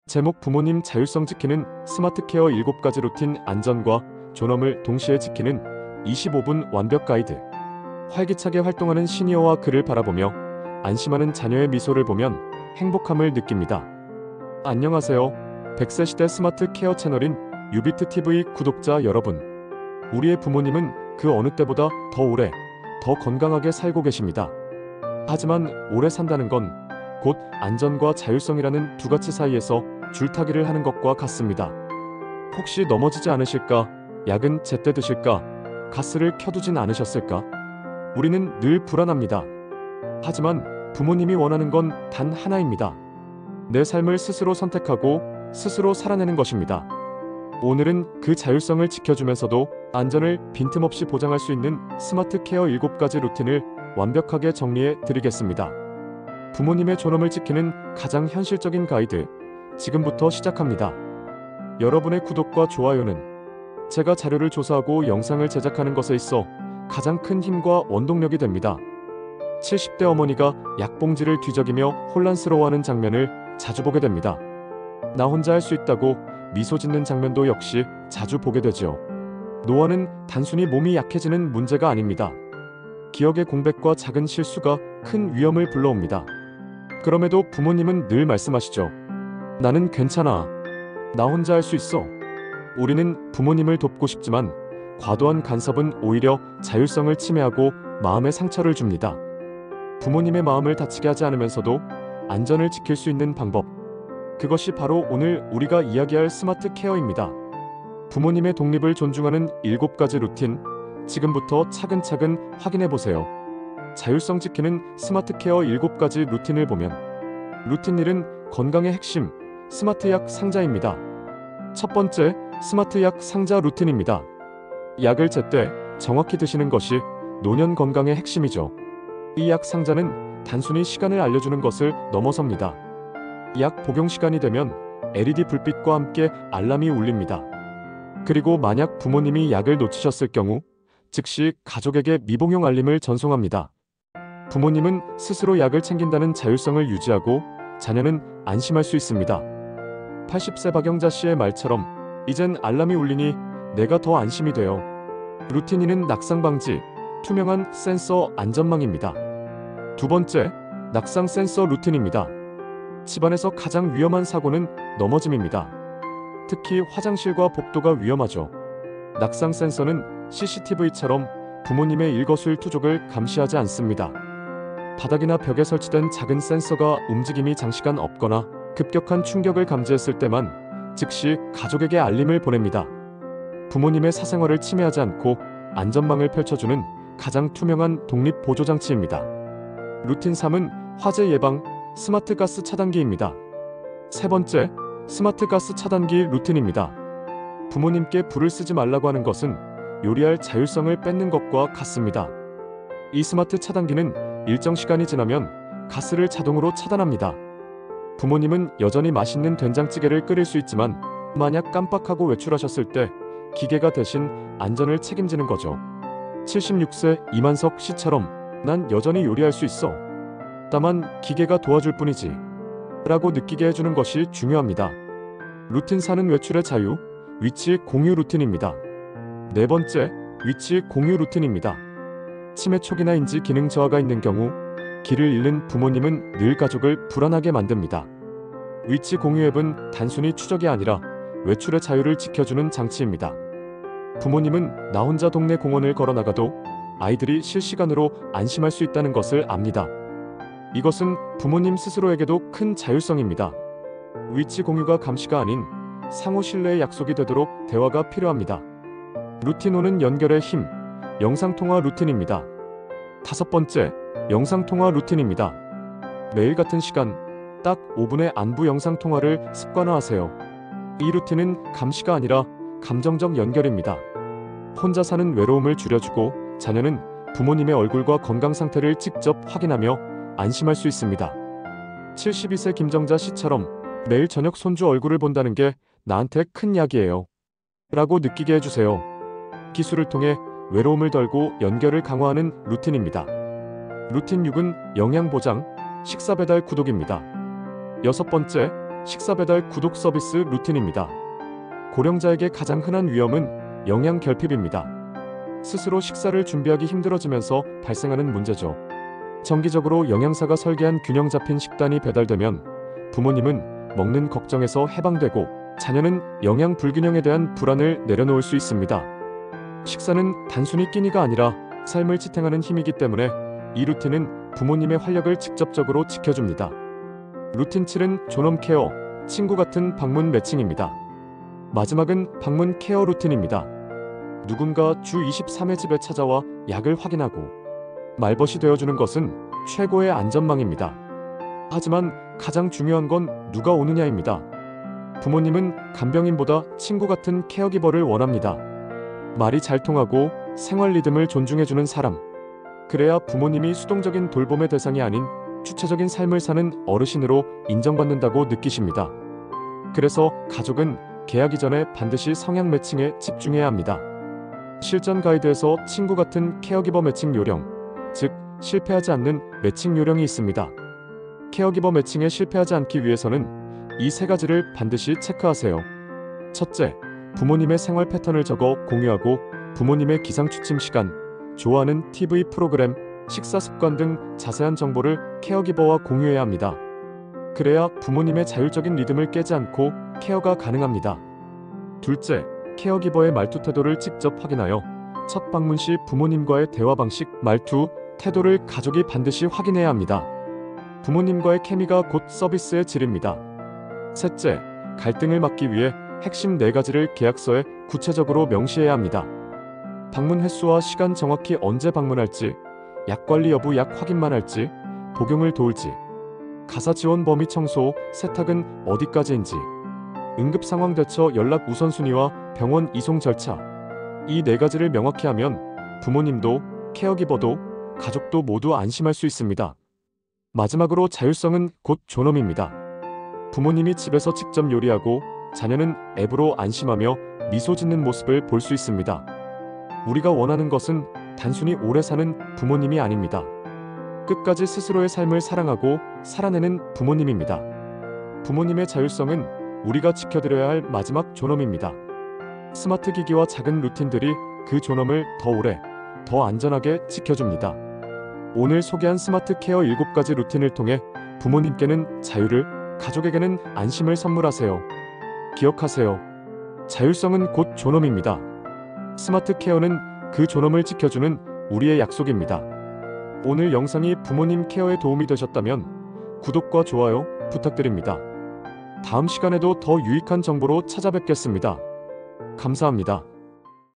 제목 부모님 자율성 지키는 스마트 케어 7가지 루틴 안전과 존엄을 동시에 지키는 25분 완벽 가이드. 활기차게 활동하는 시니어와 그를 바라보며 안심하는 자녀의 미소를 보면 행복함을 느낍니다. 안녕하세요. 100세 시대 스마트 케어 채널인 유비트 TV 구독자 여러분. 우리의 부모님은 그 어느 때보다 더 오래, 더 건강하게 살고 계십니다. 하지만 오래 산다는 건 곧 안전과 자율성이라는 두 가지 사이에서 줄타기를 하는 것과 같습니다. 혹시 넘어지지 않으실까? 약은 제때 드실까? 가스를 켜두진 않으셨을까? 우리는 늘 불안합니다. 하지만 부모님이 원하는 건 단 하나입니다. 내 삶을 스스로 선택하고 스스로 살아내는 것입니다. 오늘은 그 자율성을 지켜주면서도 안전을 빈틈없이 보장할 수 있는 스마트 케어 7가지 루틴을 완벽하게 정리해 드리겠습니다. 부모님의 존엄을 지키는 가장 현실적인 가이드, 지금부터 시작합니다. 여러분의 구독과 좋아요는 제가 자료를 조사하고 영상을 제작하는 것에 있어 가장 큰 힘과 원동력이 됩니다. 70대 어머니가 약봉지를 뒤적이며 혼란스러워하는 장면을 자주 보게 됩니다. 나 혼자 할 수 있다고 미소 짓는 장면도 역시 자주 보게 되죠. 노화는 단순히 몸이 약해지는 문제가 아닙니다. 기억의 공백과 작은 실수가 큰 위험을 불러옵니다. 그럼에도 부모님은 늘 말씀하시죠. 나는 괜찮아. 나 혼자 할 수 있어. 우리는 부모님을 돕고 싶지만 과도한 간섭은 오히려 자율성을 침해하고 마음의 상처를 줍니다. 부모님의 마음을 다치게 하지 않으면서도 안전을 지킬 수 있는 방법. 그것이 바로 오늘 우리가 이야기할 스마트 케어입니다. 부모님의 독립을 존중하는 7가지 루틴, 지금부터 차근차근 확인해 보세요. 자율성 지키는 스마트 케어 7가지 루틴을 보면 루틴 1은 건강의 핵심, 스마트 약 상자입니다. 첫 번째, 스마트 약 상자 루틴입니다. 약을 제때 정확히 드시는 것이 노년 건강의 핵심이죠. 이 약 상자는 단순히 시간을 알려주는 것을 넘어섭니다. 약 복용 시간이 되면 LED 불빛과 함께 알람이 울립니다. 그리고 만약 부모님이 약을 놓치셨을 경우 즉시 가족에게 미복용 알림을 전송합니다. 부모님은 스스로 약을 챙긴다는 자율성을 유지하고 자녀는 안심할 수 있습니다. 80세 박영자 씨의 말처럼 이젠 알람이 울리니 내가 더 안심이 돼요. 루틴 2는 낙상 방지, 투명한 센서 안전망입니다. 두 번째, 낙상 센서 루틴입니다. 집안에서 가장 위험한 사고는 넘어짐입니다. 특히 화장실과 복도가 위험하죠. 낙상 센서는 CCTV처럼 부모님의 일거수일투족을 감시하지 않습니다. 바닥이나 벽에 설치된 작은 센서가 움직임이 장시간 없거나 급격한 충격을 감지했을 때만 즉시 가족에게 알림을 보냅니다. 부모님의 사생활을 침해하지 않고 안전망을 펼쳐주는 가장 투명한 독립 보조장치입니다. 루틴 3은 화재 예방, 스마트 가스 차단기입니다. 세 번째, 스마트 가스 차단기 루틴입니다. 부모님께 불을 쓰지 말라고 하는 것은 요리할 자율성을 뺏는 것과 같습니다. 이 스마트 차단기는 일정 시간이 지나면 가스를 자동으로 차단합니다. 부모님은 여전히 맛있는 된장찌개를 끓일 수 있지만 만약 깜빡하고 외출하셨을 때 기계가 대신 안전을 책임지는 거죠. 76세 이만석 씨처럼 난 여전히 요리할 수 있어. 다만 기계가 도와줄 뿐이지. 라고 느끼게 해주는 것이 중요합니다. 루틴 4는 외출의 자유, 위치 공유 루틴입니다. 네 번째, 위치 공유 루틴입니다. 치매 초기나 인지 기능 저하가 있는 경우 길을 잃는 부모님은 늘 가족을 불안하게 만듭니다. 위치 공유 앱은 단순히 추적이 아니라 외출의 자유를 지켜주는 장치입니다. 부모님은 나 혼자 동네 공원을 걸어 나가도 아이들이 실시간으로 안심할 수 있다는 것을 압니다. 이것은 부모님 스스로에게도 큰 자율성입니다. 위치 공유가 감시가 아닌 상호 신뢰의 약속이 되도록 대화가 필요합니다. 루틴 5는 연결의 힘, 영상통화 루틴입니다. 다섯 번째, 영상통화 루틴입니다. 매일 같은 시간, 딱 5분의 안부 영상통화를 습관화하세요. 이 루틴은 감시가 아니라 감정적 연결입니다. 혼자 사는 외로움을 줄여주고 자녀는 부모님의 얼굴과 건강 상태를 직접 확인하며 안심할 수 있습니다. 72세 김정자 씨처럼 매일 저녁 손주 얼굴을 본다는 게 나한테 큰 약이에요. 라고 느끼게 해주세요. 기술을 통해 외로움을 덜고 연결을 강화하는 루틴입니다. 루틴 6은 영양 보장, 식사 배달 구독입니다. 여섯 번째, 식사 배달 구독 서비스 루틴입니다. 고령자에게 가장 흔한 위험은 영양 결핍입니다. 스스로 식사를 준비하기 힘들어지면서 발생하는 문제죠. 정기적으로 영양사가 설계한 균형 잡힌 식단이 배달되면 부모님은 먹는 걱정에서 해방되고 자녀는 영양 불균형에 대한 불안을 내려놓을 수 있습니다. 식사는 단순히 끼니가 아니라 삶을 지탱하는 힘이기 때문에 이 루틴은 부모님의 활력을 직접적으로 지켜줍니다. 루틴 7은 존엄 케어, 친구 같은 방문 매칭입니다. 마지막은 방문 케어 루틴입니다. 누군가 주 23회 집에 찾아와 약을 확인하고 말벗이 되어주는 것은 최고의 안전망입니다. 하지만 가장 중요한 건 누가 오느냐입니다. 부모님은 간병인보다 친구 같은 케어기버를 원합니다. 말이 잘 통하고 생활 리듬을 존중해주는 사람. 그래야 부모님이 수동적인 돌봄의 대상이 아닌 주체적인 삶을 사는 어르신으로 인정받는다고 느끼십니다. 그래서 가족은 계약 이전에 반드시 성향 매칭에 집중해야 합니다. 실전 가이드에서 친구 같은 케어기버 매칭 요령, 즉 실패하지 않는 매칭 요령이 있습니다. 케어기버 매칭에 실패하지 않기 위해서는 이 세 가지를 반드시 체크하세요. 첫째, 부모님의 생활 패턴을 적어 공유하고 부모님의 기상 취침 시간, 좋아하는 TV 프로그램, 식사 습관 등 자세한 정보를 케어기버와 공유해야 합니다. 그래야 부모님의 자율적인 리듬을 깨지 않고 케어가 가능합니다. 둘째, 케어기버의 말투 태도를 직접 확인하여 첫 방문 시 부모님과의 대화 방식, 말투, 태도를 가족이 반드시 확인해야 합니다. 부모님과의 케미가 곧 서비스의 질입니다. 셋째, 갈등을 막기 위해 핵심 4가지를 계약서에 구체적으로 명시해야 합니다. 방문 횟수와 시간, 정확히 언제 방문할지, 약 관리 여부, 약 확인만 할지, 복용을 도울지, 가사 지원 범위, 청소, 세탁은 어디까지인지, 응급 상황 대처, 연락 우선순위와 병원 이송 절차. 이 4가지를 명확히 하면 부모님도 케어기버도 가족도 모두 안심할 수 있습니다. 마지막으로 자율성은 곧 존엄입니다. 부모님이 집에서 직접 요리하고 자녀는 앱으로 안심하며 미소 짓는 모습을 볼 수 있습니다. 우리가 원하는 것은 단순히 오래 사는 부모님이 아닙니다. 끝까지 스스로의 삶을 사랑하고 살아내는 부모님입니다. 부모님의 자율성은 우리가 지켜드려야 할 마지막 존엄입니다. 스마트 기기와 작은 루틴들이 그 존엄을 더 오래, 더 안전하게 지켜줍니다. 오늘 소개한 스마트 케어 7가지 루틴을 통해 부모님께는 자유를, 가족에게는 안심을 선물하세요. 기억하세요. 자율성은 곧 존엄입니다. 스마트 케어는 그 존엄을 지켜주는 우리의 약속입니다. 오늘 영상이 부모님 케어에 도움이 되셨다면 구독과 좋아요 부탁드립니다. 다음 시간에도 더 유익한 정보로 찾아뵙겠습니다. 감사합니다.